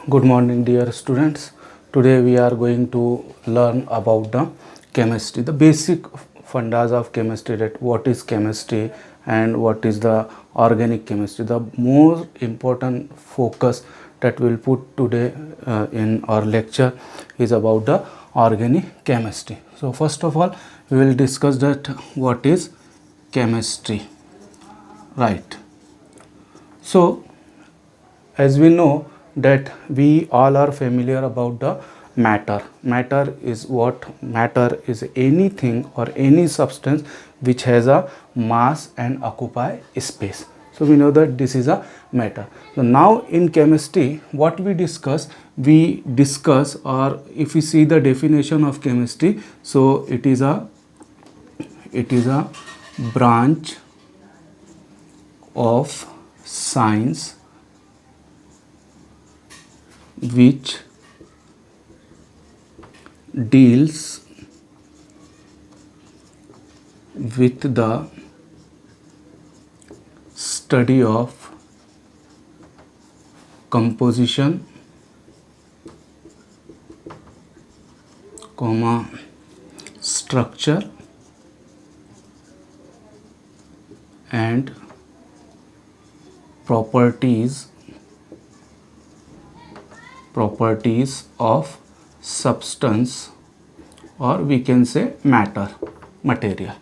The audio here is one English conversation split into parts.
Good morning, dear students. Today we are going to learn about the chemistry, the basic fundas of chemistry, that what is chemistry and what is the organic chemistry. The more important focus that we will put today in our lecture is about the organic chemistry. So first of all, we will discuss that what is chemistry, right? So as we know that we all are familiar about the matter is anything or any substance which has a mass and occupy space. So we know that this is a matter. So now in chemistry what we discuss, or if we see the definition of chemistry, so it is a branch of science which deals with the study of composition, structure and properties of substance, or we can say material,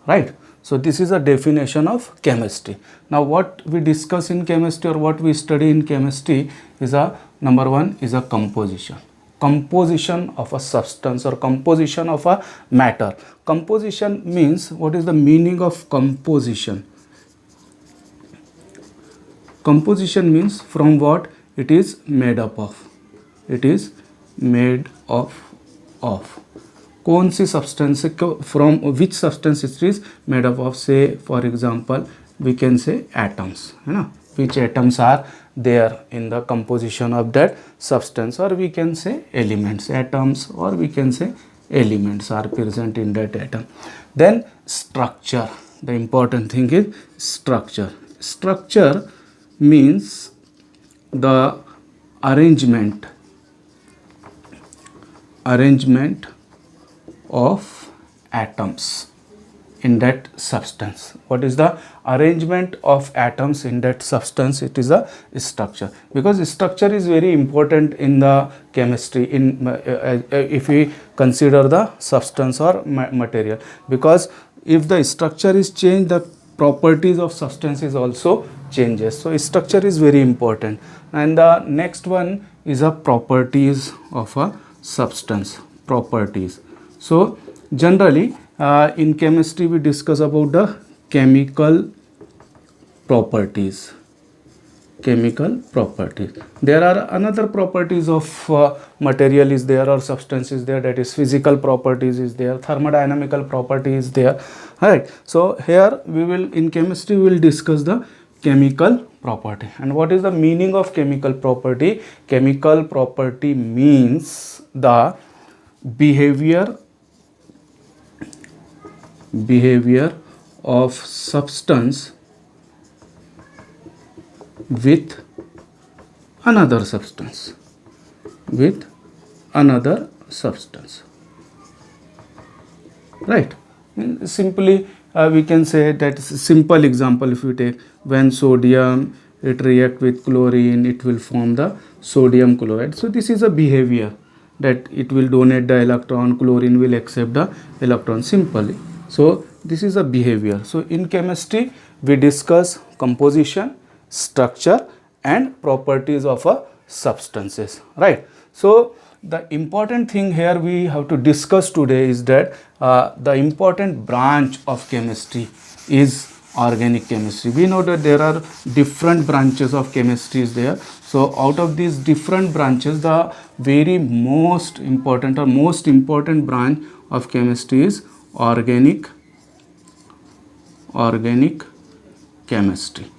right? So this is a definition of chemistry. Now what we discuss in chemistry, or what we study in chemistry, is number one is a composition of a substance or composition of a matter. Composition means, what is the meaning of composition? Composition means from what it is made up of. It is made of कौन सी substance, from which substance it is made up of. Say for example we can say atoms, है ना, which atoms are there in the composition of that substance, or we can say elements. Atoms, or we can say elements are present in that atom. Then structure, the important thing is structure. Structure means the arrangement of atoms in that substance. What is the arrangement of atoms in that substance? It is a structure, because structure is very important in the chemistry, in if we consider the substance or material, because if the structure is changed, the properties of substance is also changes. So structure is very important. And the next one is a properties of a substance. Properties. So generally in chemistry we discuss about the chemical properties. There are another properties of material is there, or substance is there, that is physical properties is there, thermodynamical property is there, right? So here we will, in chemistry we will discuss the chemical property. And what is the meaning of chemical property? Chemical property means the behavior of substance with another substance, right? Simply we can say that, simple example if you take, when sodium it react with chlorine, it will form the sodium chloride. So this is a behavior, that it will donate the electron, chlorine will accept the electron, simply. So this is a behavior. So in chemistry we discuss composition, structure and properties of a substances, right? So the important thing here we have to discuss today is that the important branch of chemistry is organic chemistry. We know that there are different branches of chemistry is there. So out of these different branches, the very most important branch of chemistry is organic chemistry.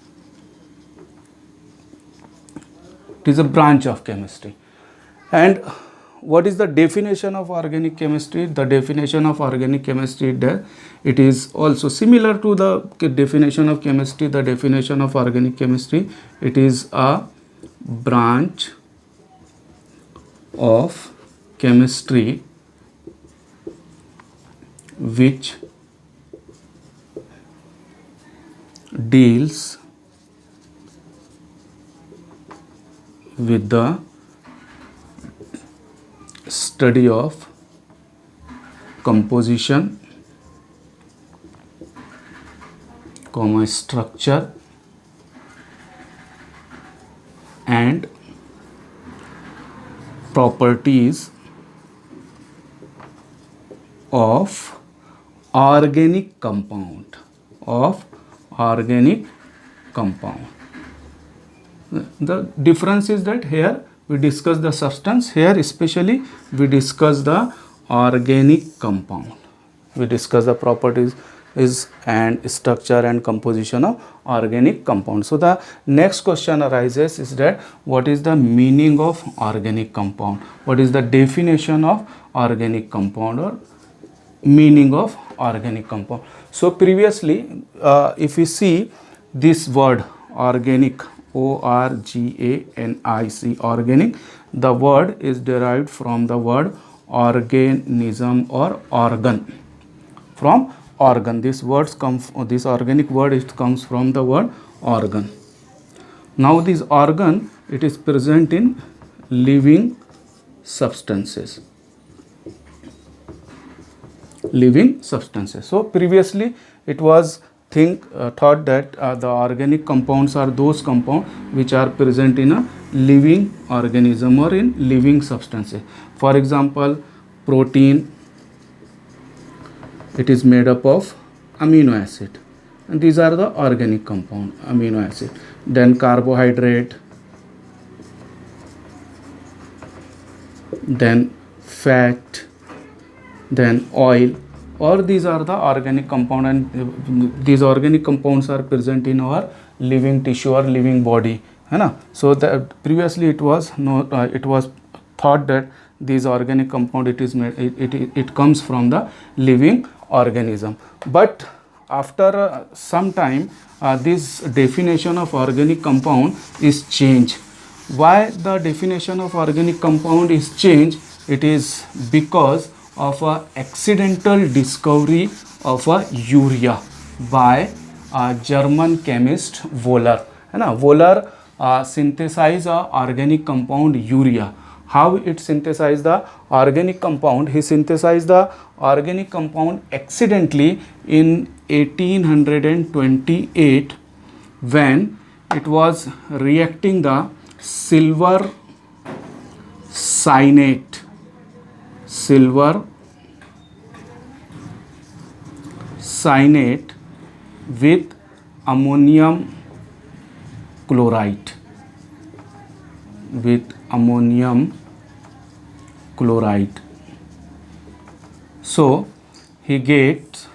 It is a branch of chemistry. And what is the definition of organic chemistry? The definition of organic chemistry, it is also similar to the definition of chemistry. The definition of organic chemistry, it is a branch of chemistry which deals with the study of composition, structure and properties of organic compound. The difference is that here we discuss the substance, here especially we discuss the organic compound. We discuss the properties and structure and composition of organic compound. So the next question arises is that what is the meaning of organic compound? What is the definition of organic compound or meaning of organic compound? So previously if we see this word organic, ORGANIC, organic, the word is derived from the word organism or organ, from organ. This organic word, it comes from the word organ. Now this organ, it is present in living substances. So previously it was thought that the organic compounds are those compounds which are present in a living organism or in living substances. For example, protein, it is made up of amino acid, and these are the organic compound, amino acid. Then carbohydrate, then fat, then oil. All these are the organic compound, and these organic compounds are present in our living tissue or living body, है ना? So previously it was thought that these organic compound, it comes from the living organism. But after some time this definition of organic compound is changed. Why the definition of organic compound is changed? It is because of a accidental discovery of a urea by a German chemist Wohler. Wohler synthesized a organic compound urea. How it synthesized the organic compound? He synthesized the organic compound accidentally in 1828 when it was reacting the silver cyanate with ammonium chloride. So he gets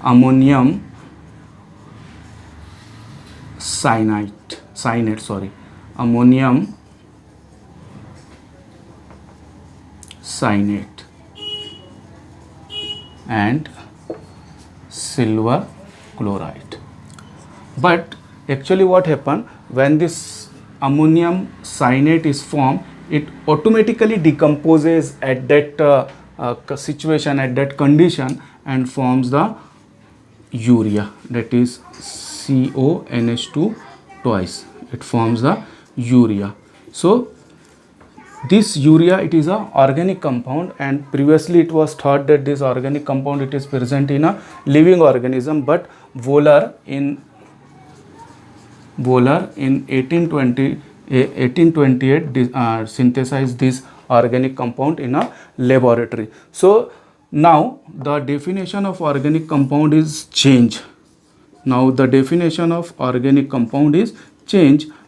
ammonium cyanate, and silver chloride. But actually what happened, when this ammonium cyanate is formed, it automatically decomposes at that situation, at that condition, and forms the urea, that is CONH2 twice. It forms the urea. So this urea, it is a organic compound, and previously it was thought that this organic compound, it is present in a living organism. But Wohler in 1828 synthesized this organic compound in a laboratory. So now the definition of organic compound is changed.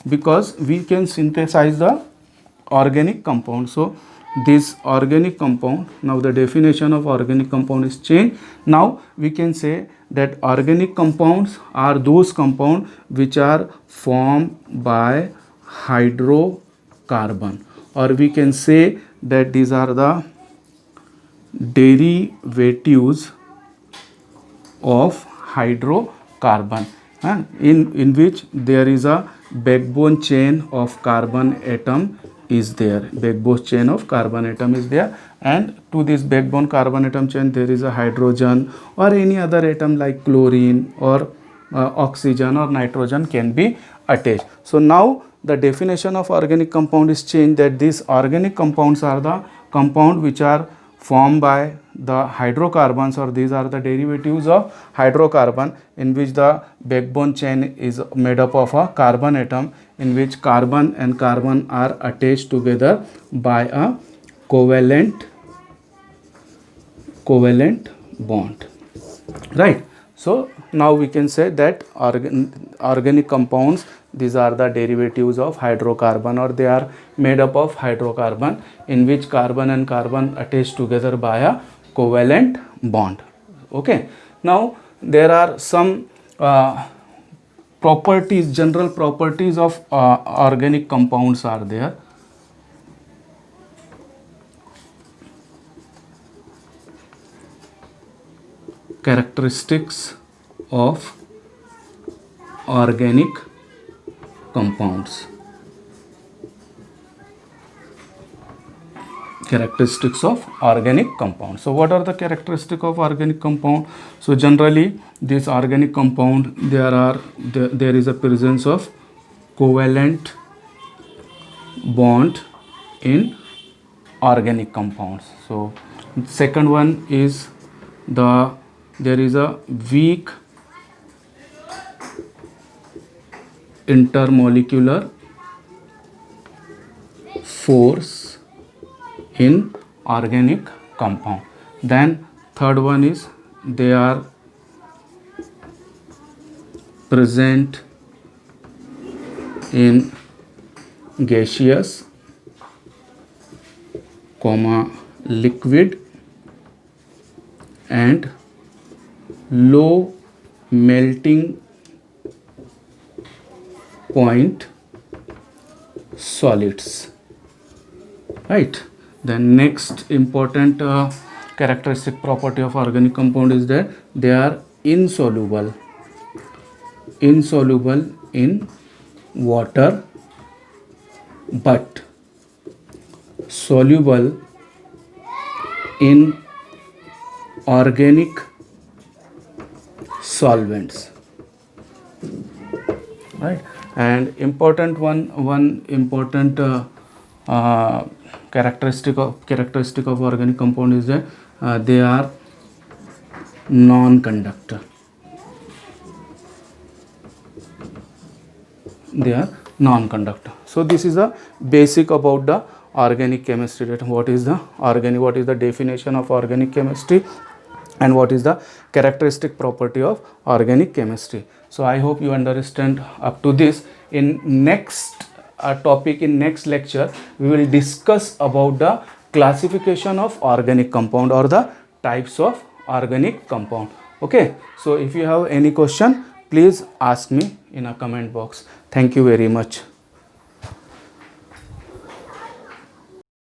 Because we can synthesize the organic compound. So this organic compound, now the definition of organic compound is changed. Now we can say that organic compounds are those compounds which are formed by hydrocarbon, or we can say that these are the derivatives of hydrocarbon, in which there is a backbone chain of carbon atom is there, backbone chain of carbon atom is there, and to this backbone carbon atom chain there is a hydrogen or any other atom like chlorine or oxygen or nitrogen can be attached. So now the definition of organic compound is changed, that these organic compounds are the compound which are formed by the hydrocarbons, or these are the derivatives of hydrocarbon, in which the backbone chain is made up of a carbon atom, in which carbon and carbon are attached together by a covalent bond, right? So now we can say that organic compounds, these are the derivatives of hydrocarbon, or they are made up of hydrocarbon in which carbon and carbon attached together by a covalent bond. Okay, now there are some properties, general properties of organic compounds are there. Characteristics of organic compounds. Characteristics of organic compound. So what are the characteristics of organic compound? So generally this organic compound, there is a presence of covalent bond in organic compounds. So second one is there is a weak intermolecular force in organic compound. Then third one is they are present in gaseous, liquid and low melting point solids, right? Then next important characteristic property of organic compound is that they are insoluble in water but soluble in organic solvents, right? And important one important characteristic of organic compound is that they are non-conductor. They are non-conductor. So this is the basic about the organic chemistry, that what is the definition of organic chemistry and what is the characteristic property of organic chemistry. So I hope you understand up to this. In next topic, in next lecture, we will discuss about the classification of organic compound or the types of organic compound. Okay, so if you have any question, please ask me in a comment box. Thank you very much.